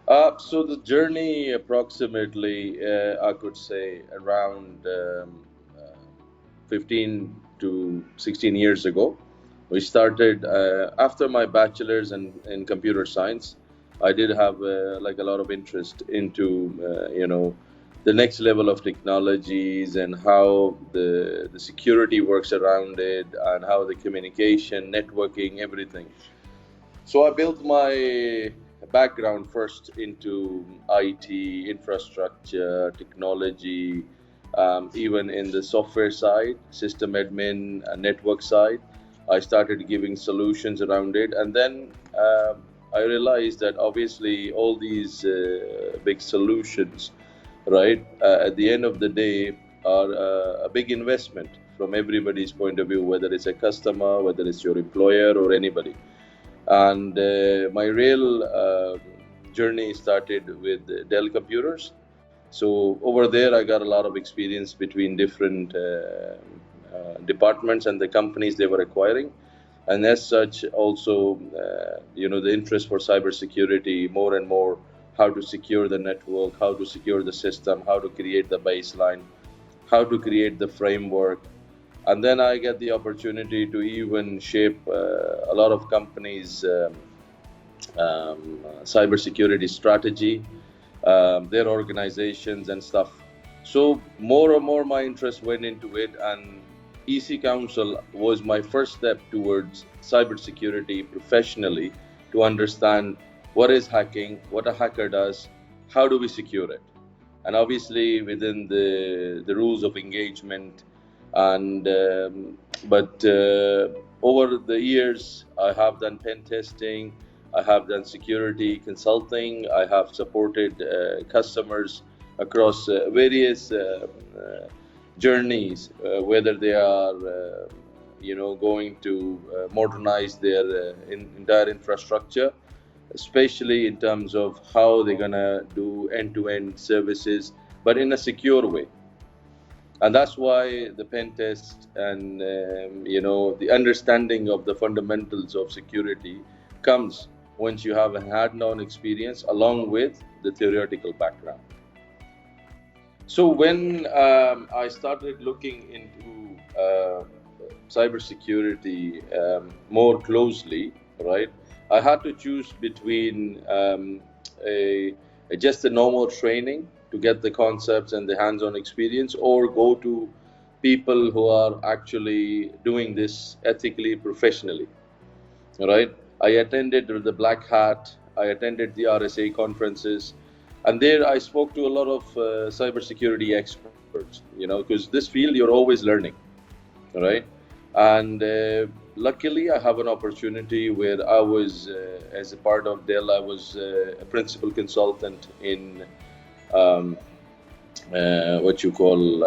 So the journey approximately, I could say around 15 to 16 years ago. We started after my bachelor's in computer science. I did have like a lot of interest into the next level of technologies and how the security works around it and how the communication, networking, everything. So I built my background first into IT, infrastructure, technology, even in the software side, system admin, network side. I started giving solutions around it, and then I realized that obviously all these big solutions, right, at the end of the day, are a big investment from everybody's point of view, whether it's a customer, whether it's your employer, or anybody. And my real journey started with Dell computers. So over there, I got a lot of experience between different departments and the companies they were acquiring. And as such, also, the interest for cybersecurity more and more, how to secure the network, how to secure the system, how to create the baseline, how to create the framework. And then I get the opportunity to even shape a lot of companies' cybersecurity strategy, their organizations and stuff. So more and more my interest went into it, and EC Council was my first step towards cybersecurity professionally, to understand what is hacking, what a hacker does, how do we secure it, and obviously within the rules of engagement. And but over the years, I have done pen testing, I have done security consulting, I have supported customers across various journeys, whether they are going to modernize their entire infrastructure, especially in terms of how they're gonna do end-to-end services, but in a secure way. And that's why the pen test and the understanding of the fundamentals of security comes once you have a hands-on experience along with the theoretical background. So when I started looking into cybersecurity more closely, right, I had to choose between a, just a normal training to get the concepts and the hands-on experience, or go to people who are actually doing this ethically, professionally, right? I attended the Black Hat, I attended the RSA conferences, and there I spoke to a lot of cybersecurity experts, because this field you're always learning, right? And luckily, I have an opportunity where I was, as a part of Dell, I was a principal consultant in what you call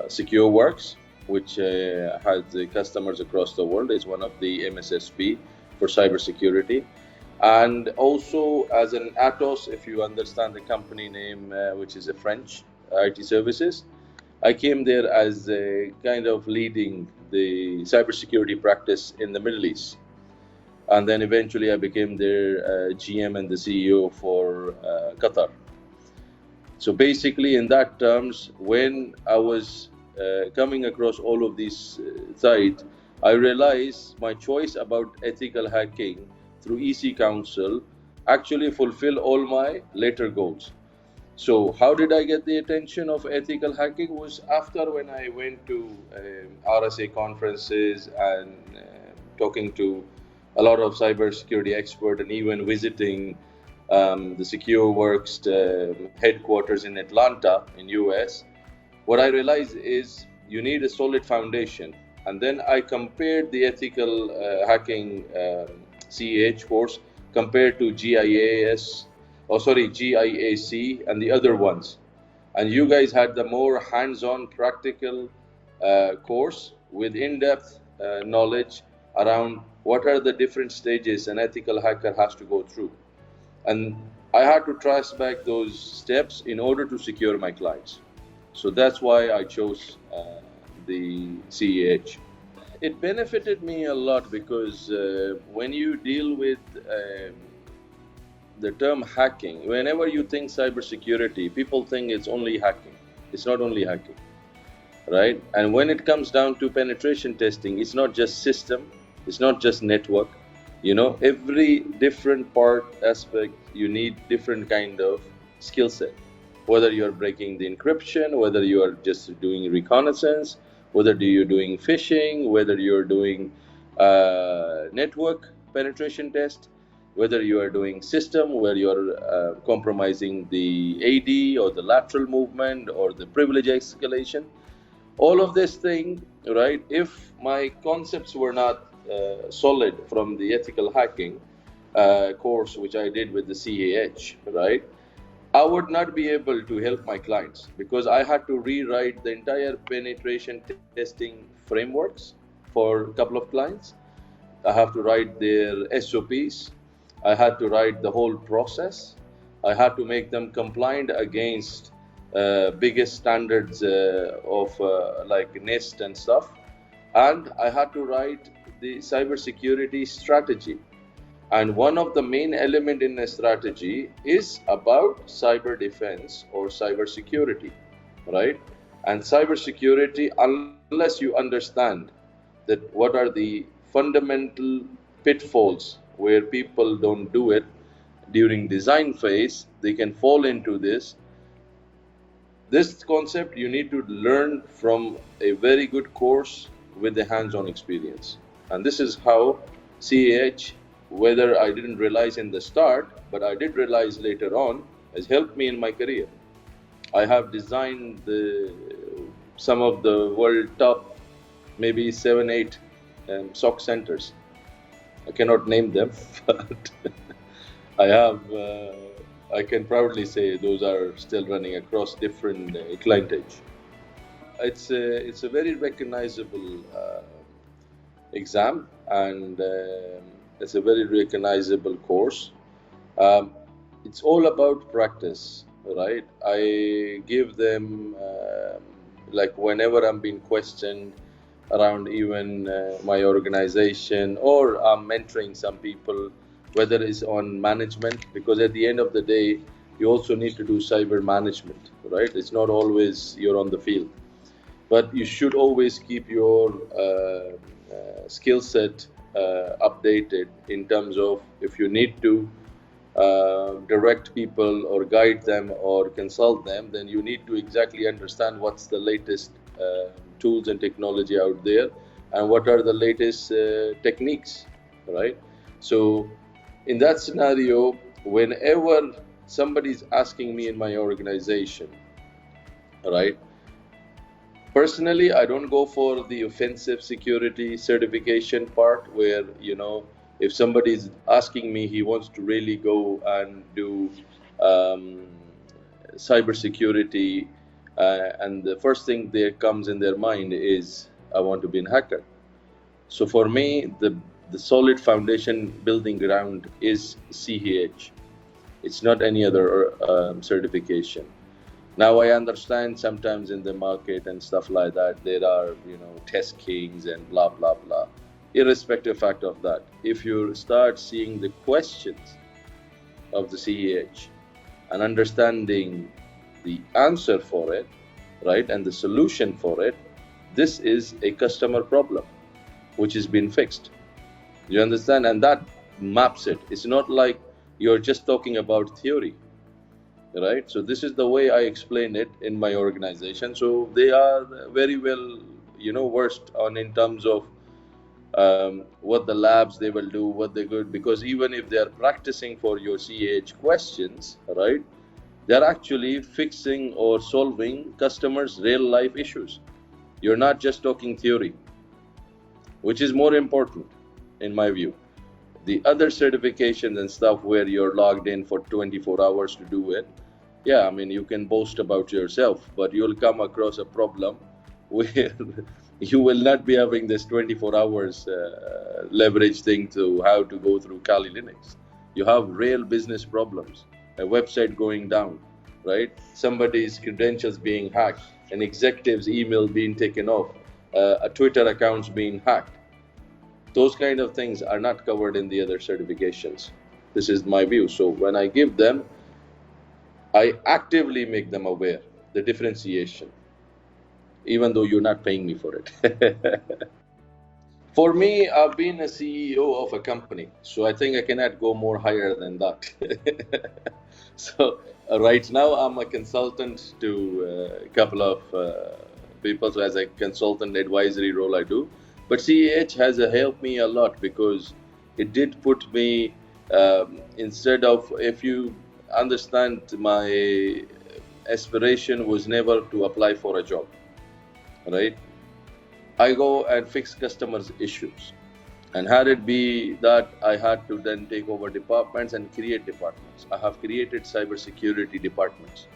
SecureWorks, which has the customers across the world. It's one of the MSSP for cybersecurity. And also as an Atos, if you understand the company name, which is a French IT services, I came there as a kind of leading the cybersecurity practice in the Middle East. And then eventually I became their GM and the CEO for Qatar. So basically, in that terms, when I was coming across all of these sites, I realized my choice about ethical hacking through EC Council actually fulfill all my later goals. So how did I get the attention of ethical hacking? Was after when I went to RSA conferences and talking to a lot of cybersecurity experts, and even visiting the SecureWorks headquarters in Atlanta in US. What I realized is you need a solid foundation. And then I compared the ethical hacking CEH course compared to GIAC and the other ones. And you guys had the more hands-on practical course with in-depth knowledge around what are the different stages an ethical hacker has to go through. And I had to trace back those steps in order to secure my clients. So that's why I chose the CEH. It benefited me a lot because when you deal with the term hacking, whenever you think cybersecurity, people think it's only hacking. It's not only hacking, right? And when it comes down to penetration testing, it's not just system, it's not just network. Every different part aspect, you need different kind of skill set. Whether you're breaking the encryption, whether you are just doing reconnaissance, whether you're doing phishing, whether you're doing network penetration test, whether you are doing system where you're compromising the AD or the lateral movement or the privilege escalation, all of this thing, right? If my concepts were not solid from the ethical hacking course, which I did with the CAH, right? I would not be able to help my clients because I had to rewrite the entire penetration testing frameworks for a couple of clients. I have to write their SOPs. I had to write the whole process. I had to make them compliant against biggest standards of like NIST and stuff. And I had to write the cybersecurity strategy. And one of the main element in a strategy is about cyber defense or cybersecurity, right? And cybersecurity, unless you understand that what are the fundamental pitfalls where people don't do it during design phase, they can fall into this. This concept you need to learn from a very good course with the hands-on experience. And this is how CAH, whether I didn't realize in the start, but I did realize later on, has helped me in my career. I have designed some of the world top, maybe 7, 8 SOC centers. I cannot name them, but I can proudly say those are still running across different clientage. It's a very recognizable exam, and it's a very recognizable course. It's all about practice, right? I give them, like whenever I'm being questioned around even my organization, or I'm mentoring some people, whether it's on management, because at the end of the day, you also need to do cyber management, right? It's not always you're on the field, but you should always keep your skill set updated in terms of if you need to direct people or guide them or consult them, then you need to exactly understand what's the latest tools and technology out there and what are the latest techniques, right? So in that scenario, whenever somebody's asking me in my organization, right, personally, I don't go for the offensive security certification part where, if somebody's asking me, he wants to really go and do cybersecurity, and the first thing that comes in their mind is, I want to be a hacker. So for me, the solid foundation building ground is CAH. It's not any other certification. Now I understand sometimes in the market and stuff like that, there are, test kings and blah, blah, blah. Irrespective fact of that, if you start seeing the questions of the CAH and understanding the answer for it, right, and the solution for it, this is a customer problem, which has been fixed. You understand? And that maps it. It's not like you're just talking about theory, right? So this is the way I explain it in my organization. So they are very well, versed on in terms of what the labs they will do, what they could, because even if they are practicing for your CAH questions, right, they're actually fixing or solving customers' real life issues. You're not just talking theory, which is more important in my view. The other certifications and stuff where you're logged in for 24 hours to do it, yeah, I mean, you can boast about yourself, but you'll come across a problem where you will not be having this 24 hours leverage thing to how to go through Kali Linux. You have real business problems, a website going down, right? Somebody's credentials being hacked, an executive's email being taken off, a Twitter account's being hacked. Those kind of things are not covered in the other certifications. This is my view. So when I give them, I actively make them aware the differentiation, even though you're not paying me for it. For me, I've been a CEO of a company, so I think I cannot go more higher than that. So right now, I'm a consultant to a couple of people. So as a consultant advisory role, I do. But CAH has helped me a lot because it did put me instead of, if you understand, my aspiration was never to apply for a job, right? I go and fix customers' issues. And had it be that I had to then take over departments and create departments, I have created cybersecurity departments,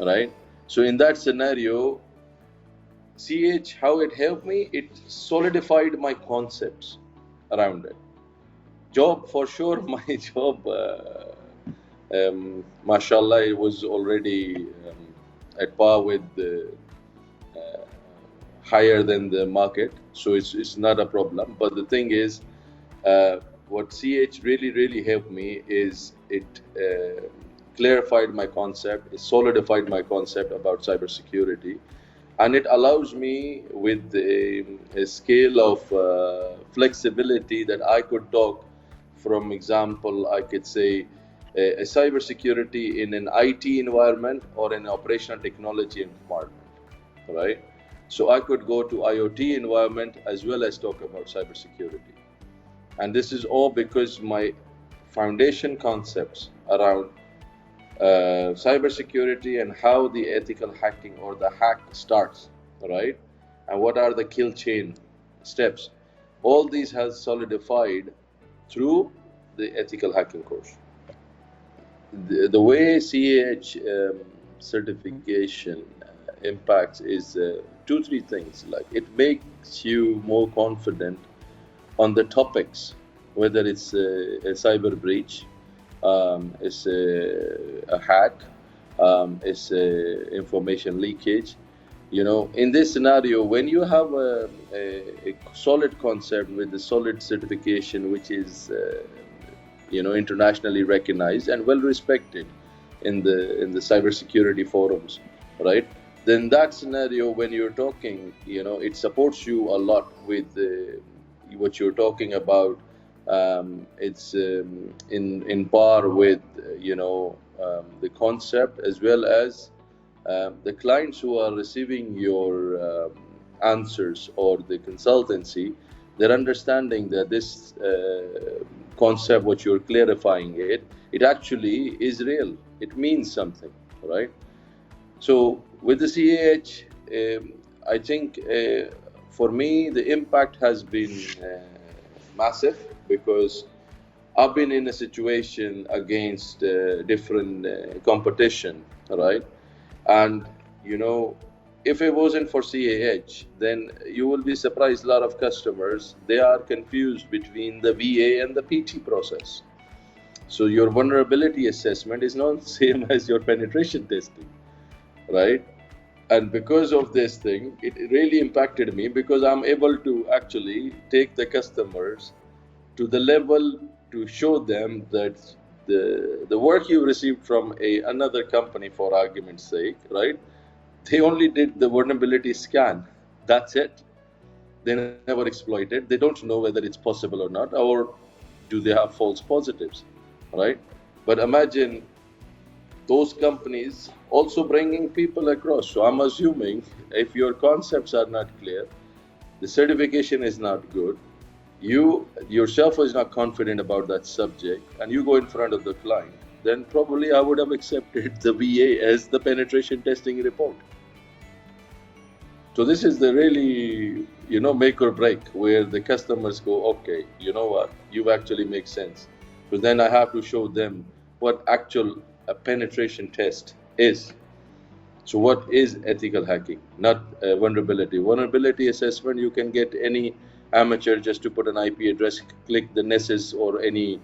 right? So in that scenario, CH, how it helped me, it solidified my concepts around it. Job, for sure, my job, mashallah, it was already at par with the higher than the market, so it's not a problem. But the thing is, what CH really helped me is it clarified my concept, it solidified my concept about cybersecurity, and it allows me with a scale of flexibility that I could talk. From example, I could say a cybersecurity in an IT environment or an operational technology environment, right? So I could go to IoT environment as well as talk about cybersecurity. And this is all because my foundation concepts around cybersecurity and how the ethical hacking or the hack starts, right? And what are the kill chain steps? All these has solidified through the ethical hacking course. The way CAH certification impacts is 2-3 things. Like, it makes you more confident on the topics, whether it's a cyber breach, it's a hack, it's information leakage. You know, in this scenario, when you have a solid concept with a solid certification, which is internationally recognized and well respected in the cybersecurity forums, right? Then that scenario, when you're talking, it supports you a lot with what you're talking about. It's in par with the concept, as well as the clients who are receiving your answers or the consultancy. They're understanding that this concept, what you're clarifying, it actually is real. It means something, right? So with the CAH, I think for me the impact has been massive, because I've been in a situation against different competition, right? And if it wasn't for CAH, then you will be surprised. A lot of customers, they are confused between the VA and the PT process. So your vulnerability assessment is not the same as your penetration testing, right? And because of this thing, it really impacted me, because I'm able to actually take the customers to the level to show them that the work you received from another company, for argument's sake, right? They only did the vulnerability scan. That's it. They never exploited. They don't know whether it's possible or not, or do they have false positives, right? But imagine those companies also bringing people across. So I'm assuming if your concepts are not clear, the certification is not good, you yourself is not confident about that subject, and you go in front of the client, then probably I would have accepted the VA as the penetration testing report. So this is the really, make or break, where the customers go, okay, you know what, you actually make sense. But then I have to show them what actual penetration test is. So what is ethical hacking? Not vulnerability. Vulnerability assessment, you can get any amateur just to put an IP address, click the Nessus or any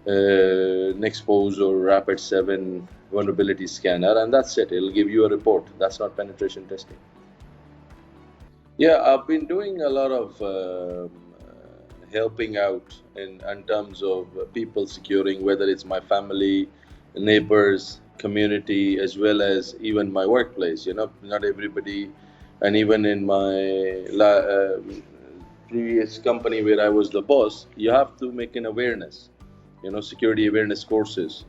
Nexpose or Rapid7 vulnerability scanner, and that's it. It'll give you a report. That's not penetration testing. Yeah, I've been doing a lot of helping out in terms of people securing, whether it's my family, neighbors, community, as well as even my workplace. You know, not everybody, and even in my previous company where I was the boss, you have to make an awareness, you know, security awareness courses.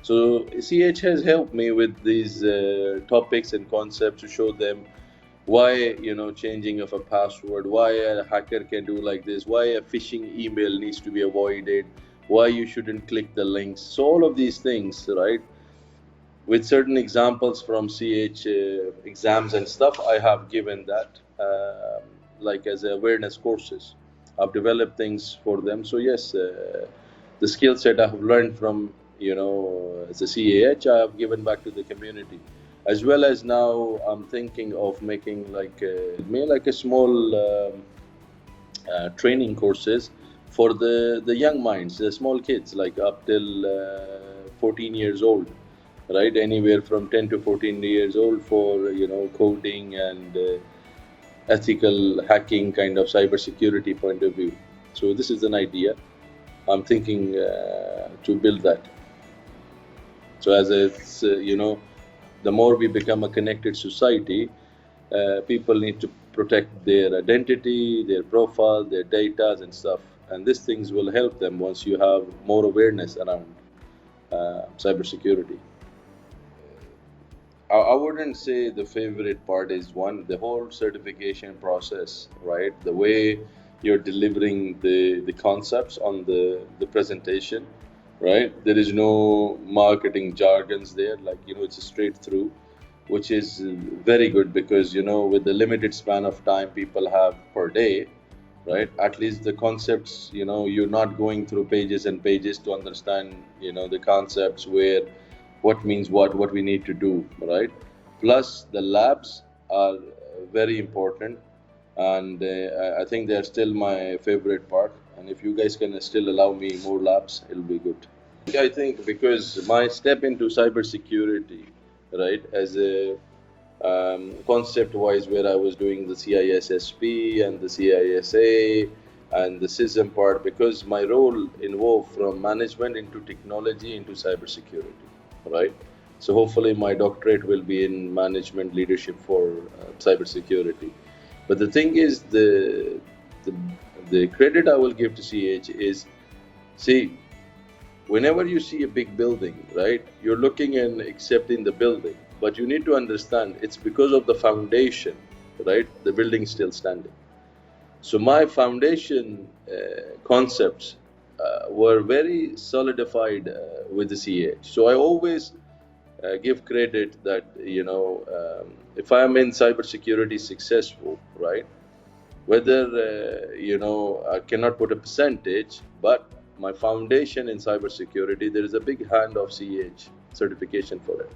So CH has helped me with these topics and concepts to show them why, you know, changing of a password, why a hacker can do like this, why a phishing email needs to be avoided, why you shouldn't click the links. So all of these things, right, with certain examples from CH exams and stuff, I have given that like as awareness courses. I've developed things for them. So yes, the skill set I have learned from, you know, as a CAH, I have given back to the community, as well as now I'm thinking of making like a small training courses for the young minds, the small kids, like up till 14 years old, right? Anywhere from 10 to 14 years old for, you know, coding and ethical hacking kind of cybersecurity point of view. So this is an idea. I'm thinking to build that. So as it's, you know, the more we become a connected society, people need to protect their identity, their profile, their data and stuff. And these things will help them once you have more awareness around cybersecurity. I wouldn't say the favorite part is one, the whole certification process, right? The way you're delivering the concepts on the presentation, right? There is no marketing jargons there, like, you know, it's a straight through, which is very good because, you know, with the limited span of time people have per day, right? At least the concepts, you know, you're not going through pages and pages to understand, you know, the concepts where what means what we need to do, right? Plus the labs are very important, and I think they're still my favorite part. And if you guys can still allow me more labs, it'll be good. I think because my step into cybersecurity, right, as a concept wise, where I was doing the CISSP and the CISA and the SISM part, because my role involved from management into technology into cybersecurity, right? So hopefully my doctorate will be in management leadership for cybersecurity. But the thing is, the the credit I will give to CH is, see, whenever you see a big building, right, you're looking and accepting the building, but you need to understand it's because of the foundation, right? The building is still standing. So my foundation concepts were very solidified with the CH. So I always give credit that, you know, if I'm in cybersecurity successful, right? Whether you know, I cannot put a percentage, but my foundation in cybersecurity, there is a big hand of CH certification for it.